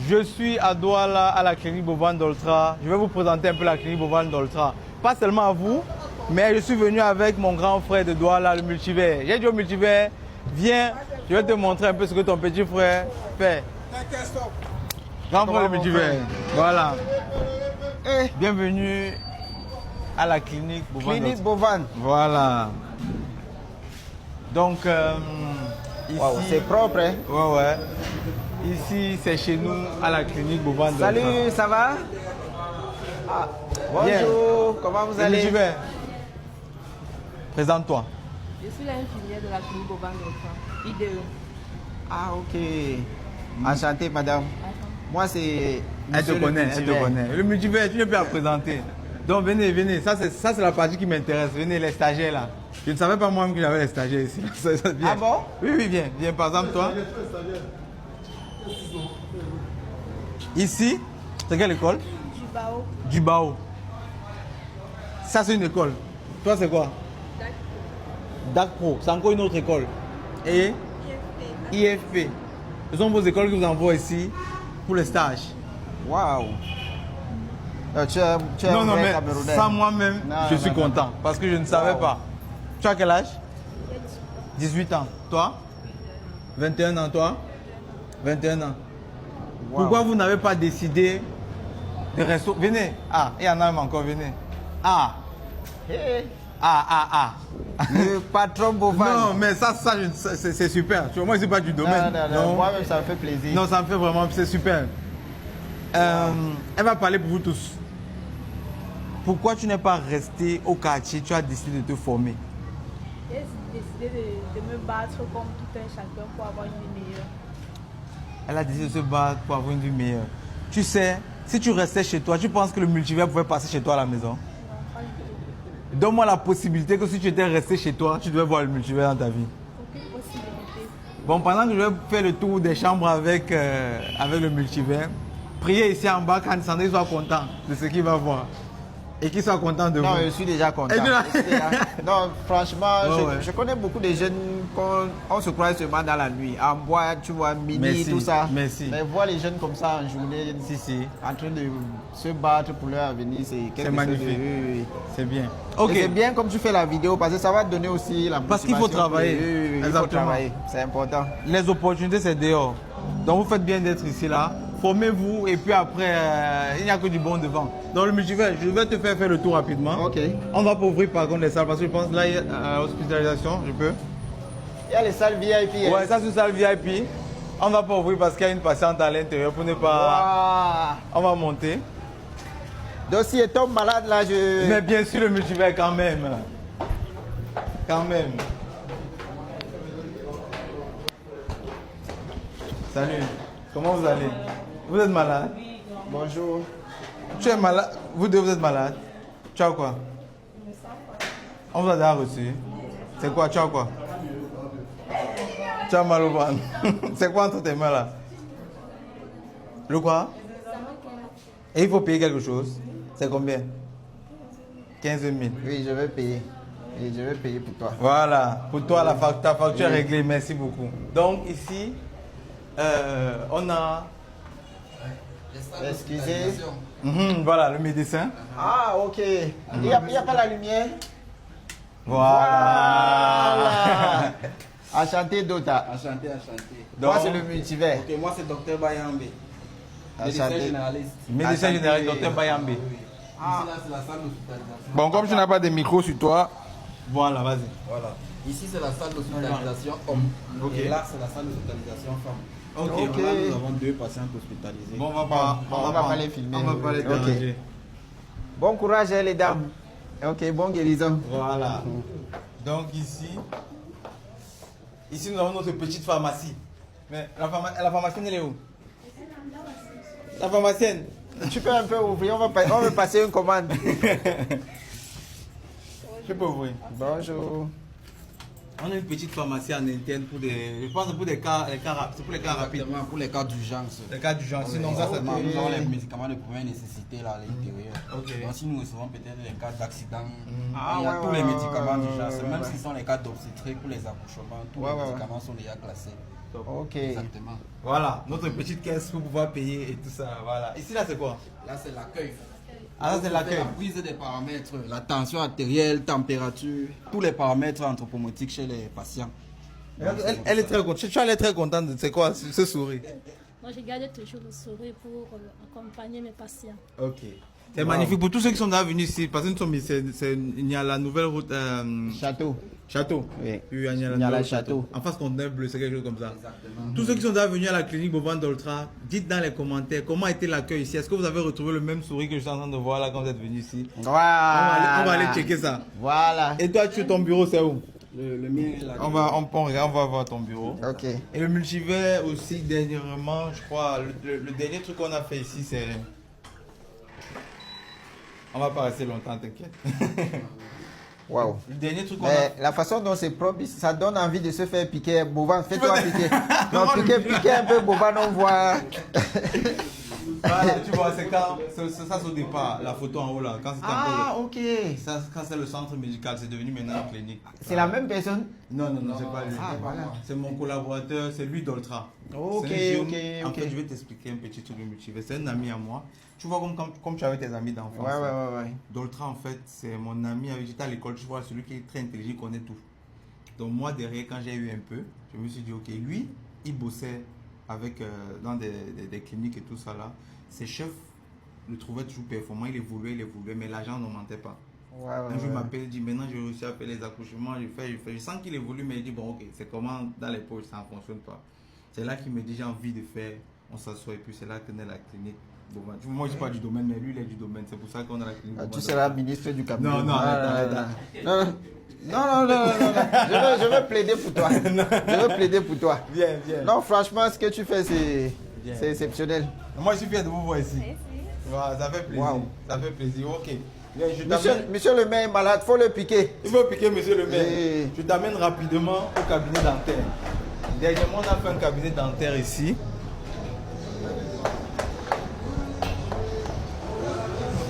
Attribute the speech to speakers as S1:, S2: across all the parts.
S1: Je suis à Douala, à la clinique Bovane d'Ultra. Je vais vous présenter un peu la clinique Bovane d'Ultra. Pas seulement à vous, mais je suis venu avec mon grand frère de Douala, le multivers. J'ai dit au multivers, viens, je vais te montrer un peu ce que ton petit frère fait. Grand frère le multivers. Voilà. Bienvenue à la clinique Bovane.
S2: Clinique Bovane.
S1: Voilà. Donc, ici...
S2: Wow, c'est propre, hein?
S1: Ouais. Ici, c'est chez nous, à la clinique Bovane.
S2: Salut, ça va? Bonjour, bien. Comment vous allez?
S1: Multivers. Présente-toi.
S3: Je suis l'infirmière de la clinique Bovane d'Ultra, IDE.
S2: Ah, ok. Enchanté, madame. Moi, c'est...
S1: Elle te connaît. Le multivers, tu ne peux pas présenter. Donc, venez. Ça, c'est la partie qui m'intéresse. Venez, les stagiaires, là. Je ne savais pas moi-même que j'avais les stagiaires ici.
S2: Ah bon?
S1: Oui, viens. Par exemple, toi. Ici, c'est quelle école? Dubao. Ça, c'est une école. Toi, c'est quoi? DAC Pro. C'est encore une autre école. Et IFP. Ce sont vos écoles que vous envoie ici pour les stages.
S2: Waouh. Tu es
S1: Non,
S2: un vrai
S1: mais
S2: Camerounais.
S1: ça, moi-même, je suis content. Parce que je ne savais pas. Tu as quel âge? 18 ans. Toi? 21 ans, toi? 21 ans. Wow. Pourquoi vous n'avez pas décidé de rester... Venez. Ah, il y en a même encore, venez.
S2: Le patron Bovane.
S1: Non, mais ça c'est super. Tu vois, moi, je ne suis pas du domaine.
S2: Non. Moi-même, ça me fait plaisir.
S1: Non, ça me fait vraiment... C'est super. Elle va parler pour vous tous. Pourquoi tu n'es pas resté au quartier? Tu as décidé de te former.
S3: J'ai décidé de me battre comme tout un chacun pour avoir une vie meilleure.
S1: Elle a décidé de se battre pour avoir une vie meilleure. Tu sais, si tu restais chez toi, tu penses que le multivers pouvait passer chez toi à la maison?
S3: Non, pas du tout.
S1: Donne-moi la possibilité que si tu étais resté chez toi, tu devais voir le multivers dans ta vie.
S3: Aucune possibilité.
S1: Bon, pendant que je vais faire le tour des chambres avec le multivers, priez ici en bas qu'Ansandé soit content de ce qu'il va voir. Et qu'il soit content de vous.
S2: Non, je suis déjà content. Non, franchement, je connais beaucoup de jeunes on se croise seulement dans la nuit. En bois, tu vois, midi, tout ça.
S1: Merci.
S2: Mais voir les jeunes comme ça en journée, en train de se battre pour leur avenir, c'est quelque chose
S1: magnifique. C'est bien.
S2: Ok. C'est bien comme tu fais la vidéo parce que ça va te donner aussi la motivation.
S1: Parce qu'il faut travailler.
S2: Il faut travailler, c'est important.
S1: Les opportunités, c'est dehors. Donc vous faites bien d'être ici là. Formez-vous et puis après, il n'y a que du bon devant. Dans le multivers, je vais te faire le tour rapidement.
S2: Ok.
S1: On va pas ouvrir par contre les salles parce que je pense là, il y a hospitalisation, je peux.
S2: Il y a les salles VIP.
S1: Ouais, ça c'est une salle VIP. On va pas ouvrir parce qu'il y a une patiente à l'intérieur pour ne pas... On va monter.
S2: Donc si elle tombe malade là,
S1: Mais bien sûr le multivers quand même. Quand même. Salut. Comment vous allez? Vous êtes malade?
S2: Bonjour.
S1: Tu es malade? Vous deux, vous êtes malade? Tu as quoi? On vous a déjà reçu. C'est quoi? Tu as quoi? Tu as mal au ventre. C'est quoi entre tes mains là? Le quoi? Et il faut payer quelque chose. C'est combien? 15 000.
S2: Oui, je vais payer. Et je vais payer pour toi.
S1: Voilà. Pour toi, ta facture est réglée. Merci beaucoup. Donc ici, on a...
S2: Excusez.
S1: Voilà, le médecin.
S2: Ah, ok. Il n'y a pas la lumière?
S1: Voilà.
S2: Enchanté, Dota.
S4: Enchanté.
S2: Moi, c'est le multivers.
S4: Ok, moi, c'est Dr Bayambe. Médecin généraliste.
S1: Médecin généraliste, Dr Bayambe.
S4: Ici, là, c'est la salle d'hospitalisation.
S1: Bon, comme tu n'as pas de micro sur toi, voilà, vas-y.
S4: Voilà. Ici, c'est la salle d'hospitalisation homme.
S1: Ok.
S4: Et là, c'est la salle d'hospitalisation femme.
S1: Ok.
S4: Donc là, nous avons 2 patientes hospitalisées.
S1: Bon,
S2: On va pas les filmer.
S1: On va pas les
S2: Ok.
S1: déranger.
S2: Bon courage, hein, les dames. Ok, bon guérison.
S1: Voilà. Donc ici nous avons notre petite pharmacie. Mais la pharmacienne, elle est où? La pharmacienne.
S2: Tu peux un peu ouvrir, on va passer une commande.
S1: Je peux ouvrir.
S2: Bonjour.
S1: On a une petite pharmacie en interne pour des... Je pense pour les cas rapides.
S4: Exactement, pour les cas d'urgence.
S1: Les cas d'urgence. Sinon,
S4: Nous
S1: ça,
S4: avons les médicaments de première nécessité là à l'intérieur.
S1: Ok.
S4: Donc si nous recevons peut-être les cas d'accident,
S2: Ah,
S4: il y a
S2: ouais,
S4: tous les médicaments d'urgence.
S2: ouais.
S4: Même si ce sont les cas d'obstétrique pour les accouchements, tous les médicaments sont déjà classés.
S1: Top.
S2: Ok.
S4: Exactement.
S1: Voilà, notre petite caisse pour pouvoir payer et tout ça. Voilà. Ici, là, c'est quoi?
S4: Là, c'est l'accueil.
S1: Ah, ça, c'est l'accueil.
S4: La prise des paramètres, la tension artérielle, température, tous les paramètres anthropométriques chez les patients.
S1: Elle est très contente. Tu es très contente de c'est quoi ce sourire?
S3: Moi, je garde toujours le sourire pour accompagner mes patients.
S1: Ok. C'est magnifique pour tous ceux qui sont déjà venus ici. Parce que nous sommes ici, il y a la nouvelle route.
S2: Château.
S1: Château.
S2: Oui.
S1: Il y a
S2: Il y a
S1: nouvelle
S2: la
S1: route
S2: Château.
S1: En face, Conteneur Bleu, c'est quelque chose comme ça.
S4: Exactement.
S1: Tous ceux qui sont déjà venus à la clinique Bovin d'Ultra, dites dans les commentaires comment a été l'accueil ici. Est-ce que vous avez retrouvé le même sourire que je suis en train de voir là quand vous êtes venu ici?
S2: Voilà.
S1: On va aller checker ça.
S2: Voilà.
S1: Et toi, ton bureau, c'est où?
S4: Le mien est là.
S1: On va voir ton bureau.
S2: Ok.
S1: Et le multivers aussi, dernièrement, je crois, le dernier truc qu'on a fait ici, c'est... On va pas rester longtemps, t'inquiète.
S2: Waouh.
S1: Le dernier truc qu'on a...
S2: Mais la façon dont c'est propre, ça donne envie de se faire piquer. Boban, fais-toi piquer. Non,
S1: Non,
S2: piquer un peu Boban, on voit.
S1: Voilà, tu vois, c'est quand... Ça, c'est au départ, la photo en haut là. Quand c'était
S2: Ah,
S1: encore
S2: ok.
S1: quand c'est le centre médical, c'est devenu maintenant une clinique.
S2: C'est la même personne?
S1: Non, c'est pas lui.
S2: Ah, voilà.
S1: C'est mon collaborateur, c'est lui d'Ultra.
S2: Ok,
S1: C'est un jeune.
S2: ok,
S1: En
S2: ok.
S1: fait, je vais t'expliquer un petit truc de multivers. C'est un ami à moi. Tu vois, comme tu avais tes amis d'enfance.
S2: Ouais.
S1: D'Ultra, en fait, c'est mon ami avec qui j'étais à l'école. Tu vois, celui qui est très intelligent, il connaît tout. Donc, moi, derrière, quand j'ai eu un peu, je me suis dit, ok, lui, il bossait avec, dans des cliniques et tout ça là. Ses chefs le trouvaient toujours performant. Il évoluait, mais l'argent n'augmentait pas. Un jour, il m'appelle, il dit maintenant j'ai réussi à faire les accouchements, je fais. Je sens qu'il évolue, mais il dit bon, ok, c'est comment dans les poches, ça ne fonctionne pas. C'est là qu'il me dit j'ai envie de faire, on s'assoit et puis c'est là que naît la clinique. Bon, moi, je ne suis pas du domaine, mais lui, il est du domaine. C'est pour ça qu'on a la clinique.
S2: Tu seras ministre du Cameroun.
S1: Non, arrête.
S2: Non. Je veux plaider pour toi. Je veux plaider pour toi.
S1: Viens.
S2: Non, franchement, ce que tu fais, c'est exceptionnel.
S1: Moi, je suis fier de vous voir ici.
S3: Merci.
S1: Voilà, ça fait plaisir.
S2: Wow.
S1: Ça fait plaisir, ok. Viens, je t'amène-
S2: Monsieur le maire est malade, faut le piquer.
S1: Il faut piquer, monsieur le maire.
S2: Oui.
S1: Je t'amène rapidement au cabinet dentaire. Dernièrement, on a fait un cabinet dentaire ici.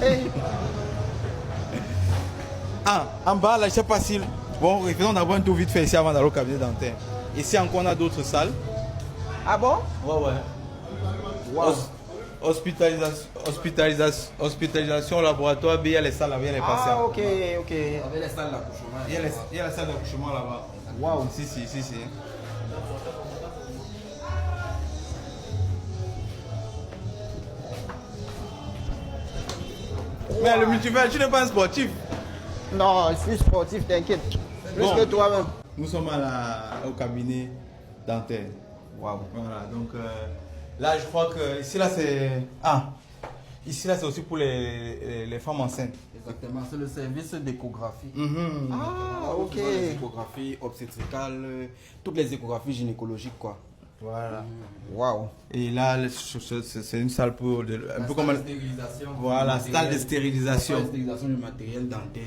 S2: Hey.
S1: Ah, en bas, là, je sais pas si... Bon, faisons d'abord un tour vite fait ici avant d'aller au cabinet dentaire. Ici encore, on a d'autres salles.
S2: Ah bon?
S1: Ouais.
S2: Wow.
S1: Hospitalisation, laboratoire, il y a les salles, il y a les patients.
S2: Ah, ok.
S4: Avec les salles d'accouchement.
S1: Il y a la salle d'accouchement là-bas.
S2: Wow.
S1: Si. Mais le multivers, tu n'es pas un sportif.
S2: Non, je suis sportif, t'inquiète. Plus
S1: Bon.
S2: que toi-même.
S1: Nous sommes au cabinet dentaire.
S2: Wow.
S1: Voilà, donc là, je crois que ici, là, c'est... Ah, ici, là, c'est aussi pour les femmes enceintes.
S4: Exactement, c'est le service d'échographie.
S2: Ah, ok.
S4: Les échographies obstétricales, toutes les échographies gynécologiques, quoi.
S1: Voilà.
S2: Wow.
S1: Et là, c'est une salle pour... un peu comme...
S4: La stérilisation.
S1: Voilà,
S4: du
S1: salle de
S4: matériel.
S1: stérilisation.
S4: La stérilisation du matériel dentaire.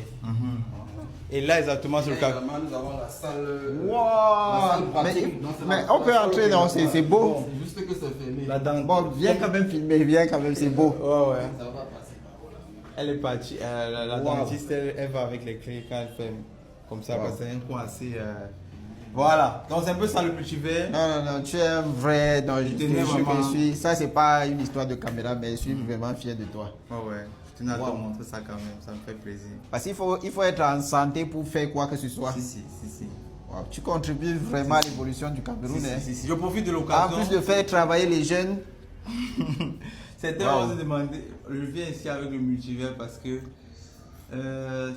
S1: Et là, exactement sur le cas.
S4: Également, nous avons la salle.
S2: Wow.
S4: La salle pratique. Non, c'est
S2: Mais
S4: la-
S2: on peut
S4: la salle
S2: entrer, non, c'est beau.
S4: Bon, c'est juste que c'est fermé.
S1: La dent.
S2: Bon, viens quand même filmer, viens quand même, c'est beau.
S1: Ouais.
S4: Ça va passer.
S1: Elle est partie. La
S2: Wow.
S1: dentiste, elle va avec les clés quand elle fait comme ça, parce que c'est un coin assez. Voilà. Donc, c'est un peu ça le multivers.
S2: Non, tu es un vrai. Non, je te
S1: tenais
S2: jure que
S1: vraiment.
S2: je suis. Ça, c'est pas une histoire de caméra, mais je suis vraiment fier de toi.
S1: Ouais. Je tenais à te
S2: Wow.
S1: montrer ça quand même, ça me fait plaisir.
S2: Parce qu'il faut être en santé pour faire quoi que ce soit.
S1: Si.
S2: Wow, tu contribues vraiment à l'évolution du Cameroun. hein.
S1: Si. Je profite de
S2: En
S1: l'occasion.
S2: plus de faire travailler les jeunes.
S1: C'était
S2: Wow.
S1: on s'est demandé, je viens ici avec le multivers parce que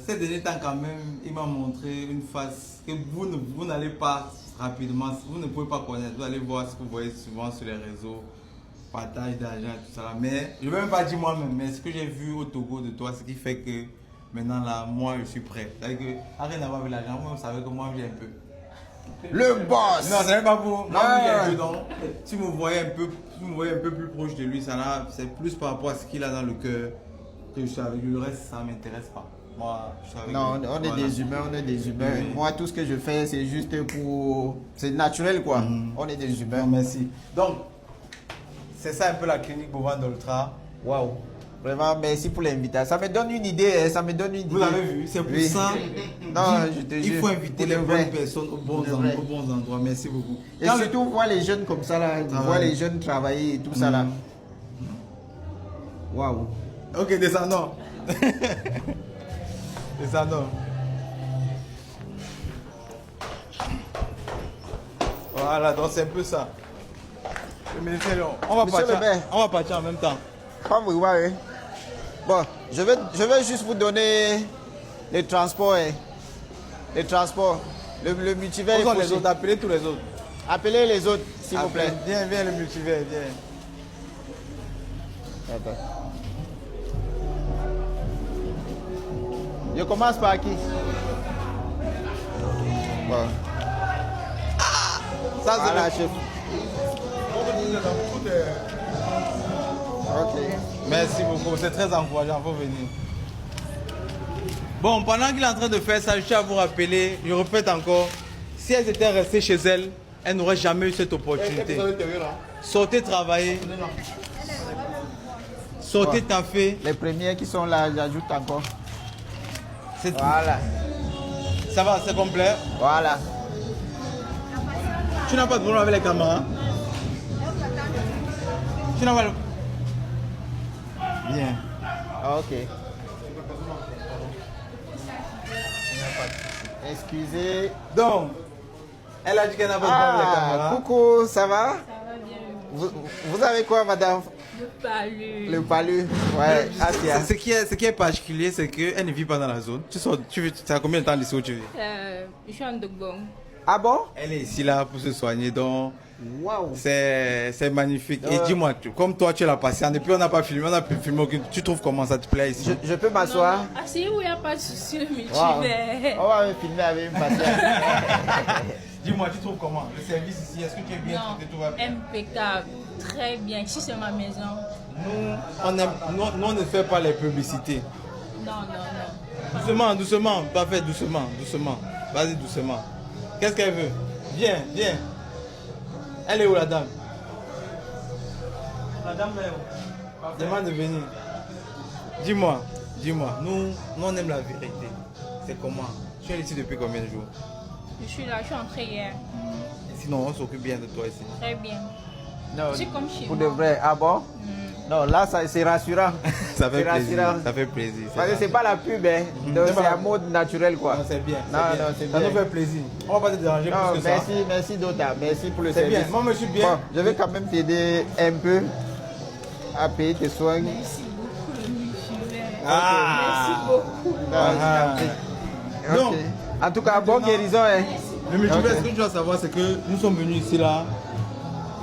S1: ces derniers temps quand même, il m'a montré une face que vous n'allez pas rapidement, vous ne pouvez pas connaître, vous allez voir ce que vous voyez souvent sur les réseaux, partage d'argent et tout ça. Là. Mais je ne vais même pas dire moi-même, mais ce que j'ai vu au Togo de toi, ce qui fait que maintenant là, moi je suis prêt. C'est-à-dire que, rien à voir avec l'argent, moi vous savez que moi j'ai un peu.
S2: Le boss.
S1: Non, c'est pas pour. Moi,
S2: Ah.
S1: j'ai un peu donc, si vous voyez un peu plus proche de lui, ça là, c'est plus par rapport à ce qu'il a dans le cœur que je suis avec lui. Le reste, ça m'intéresse pas. Moi, je suis avec
S2: Non,
S1: lui.
S2: on est
S1: Voilà.
S2: des humains, on est des humains.
S1: Oui.
S2: Moi, tout ce que je fais, c'est juste pour. C'est naturel, quoi. On est des
S1: Non,
S2: humains.
S1: merci. Donc, c'est ça un peu la clinique Bovin d'Ultra.
S2: Waouh. Vraiment, merci pour l'invitation. Ça me donne une idée, hein, ça me donne une idée.
S1: Vous avez vu, c'est pour
S2: Oui.
S1: ça.
S2: Non, je te jure.
S1: Il faut inviter les
S2: Pour de vrai.
S1: bonnes personnes aux bons,
S2: Pour de vrai.
S1: aux bons endroits. Merci beaucoup.
S2: Et surtout, voir les jeunes comme ça, là, voir les jeunes travailler et tout ça, là. Waouh.
S1: Ok, descendons. Descendons. Voilà, donc c'est un peu ça. Mais c'est long. On va
S2: Monsieur le maire.
S1: on va partir en même temps.
S2: Comme vous voyez. Bon, je vais juste vous donner les transports. Hein. Les transports. Le multivers.
S1: Où sont les autres? Appelez tous les autres.
S2: Appelez les autres, s'il vous plaît.
S1: Viens, viens le multivers, viens.
S2: Attends. Je commence par qui? Bon.
S1: Ça, c'est
S2: Voilà,
S1: le
S2: chef. Ok.
S1: Merci beaucoup, c'est très encourageant, faut venir. Bon, pendant qu'il est en train de faire ça, je tiens à vous rappeler, je répète encore, si elles étaient restées chez elles, elles n'auraient jamais eu cette opportunité. Sortez travailler, sortez taffer.
S2: Les premiers qui sont là, j'ajoute encore.
S1: C'est-
S2: Voilà.
S1: Ça va, c'est complet.
S2: Voilà.
S1: Tu n'as pas de problème avec les caméras? Tu n'as pas le... Bien.
S2: Ok. Excusez.
S1: Donc, elle a dit qu'elle n'a pas de problème avec les caméras.
S2: Coucou, ça va?
S3: Ça va bien.
S2: Vous avez quoi, madame?
S3: Le palu.
S2: Le palu. Ouais, Asia.
S1: Ce qui est particulier, c'est qu'elle ne vit pas dans la zone. Tu as combien de temps d'ici où tu vis?
S3: Je suis en Dogbong.
S2: Ah bon?
S1: Elle est ici là pour se soigner, donc
S2: Waouh.
S1: c'est magnifique. Et dis-moi, comme toi tu es la patiente, depuis on n'a pas filmé, on a pu filmer, tu trouves comment ça te plaît ici?
S2: Je peux m'asseoir?
S3: Ah si, oui, il n'y a pas de souci, le
S2: Waouh.
S3: multivers.
S2: On va me filmer avec une patiente.
S1: Dis-moi, tu trouves comment? Le service ici, est-ce que tu es bien
S3: Non,
S1: traité, tout va bien?
S3: impeccable. Très bien. Ici, c'est ma maison.
S1: Nous, on ne fait pas les publicités.
S3: Non, non, non.
S1: Doucement, doucement, pas fait doucement, doucement. Vas-y doucement. Qu'est-ce qu'elle veut? Viens, viens. Elle est où la dame? La dame est où? Demande de venir. Dis-moi, dis-moi. Nous, on aime la vérité. C'est comment? Tu es ici depuis combien de jours?
S3: Je suis là, je suis entrée hier.
S1: Sinon, on s'occupe bien de toi ici.
S3: Très bien.
S2: Non,
S3: C'est comme chez
S2: pour
S3: moi.
S2: de vrai. Ah bon? Non, là, c'est rassurant.
S1: Ça fait
S2: C'est
S1: plaisir.
S2: rassurant.
S1: Ça fait plaisir.
S2: Parce que c'est pas la pub, hein. Donc
S1: C'est
S2: c'est
S1: pas-
S2: un mode naturel, quoi.
S1: Non, c'est bien.
S2: Non, non, c'est
S1: Ça
S2: bien.
S1: nous fait plaisir. On va pas te déranger
S2: Non,
S1: plus que ça.
S2: merci, merci Dota. Merci pour le
S1: C'est
S2: service.
S1: bien. Moi, je suis bien.
S2: Bon, je vais quand même t'aider un peu à payer tes soins.
S3: Merci beaucoup, le multivers.
S1: Ah.
S3: Merci beaucoup.
S2: Non,
S1: Ah.
S2: ok.
S1: Donc,
S2: En tout cas, bonne guérison, hein.
S1: Le multivers,
S2: Ok.
S1: ce que tu dois savoir, c'est que nous sommes venus ici là.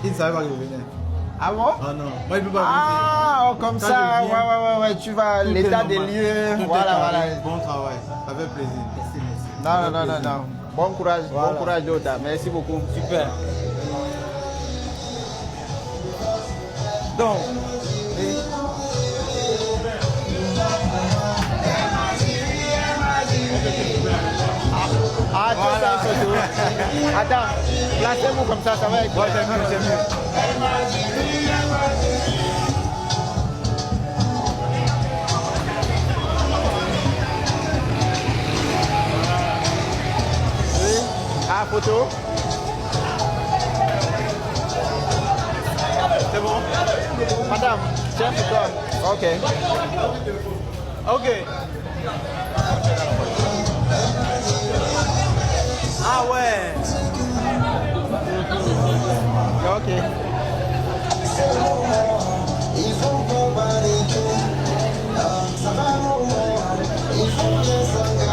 S1: Ils ne savaient pas que je venais.
S2: Ah bon?
S1: Ah non, moi je peux pas
S2: Ah, oh, comme
S1: Quand
S2: ça,
S1: je viens,
S2: ouais, tu vas
S1: venir.
S2: l'état des lieux.
S1: Tout est
S2: Voilà,
S1: carré.
S2: voilà.
S1: Bon travail, ça fait plaisir.
S2: Non, non, non, non. Bon courage,
S1: Voilà.
S2: bon courage, Dota. Merci beaucoup.
S1: Super. Donc,
S2: Ah, tu
S1: Voilà.
S2: fais une photo. Attends, placez-vous comme ça va être.
S1: ouais, c'est mieux, c'est mieux.
S2: Oui. Ah, photo.
S1: C'est bon?
S2: Madame, tiens pour toi. Ok.
S1: Ok. Ah ouais.
S2: Ok.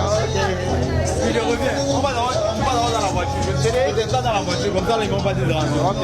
S1: Puis je reviens. On va dans la voiture. Je descends dans la voiture, comme ça ils vont pas te déranger.
S2: Ok.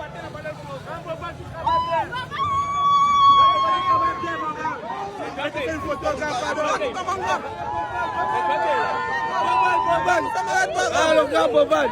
S5: On va partir. Le gars Boban.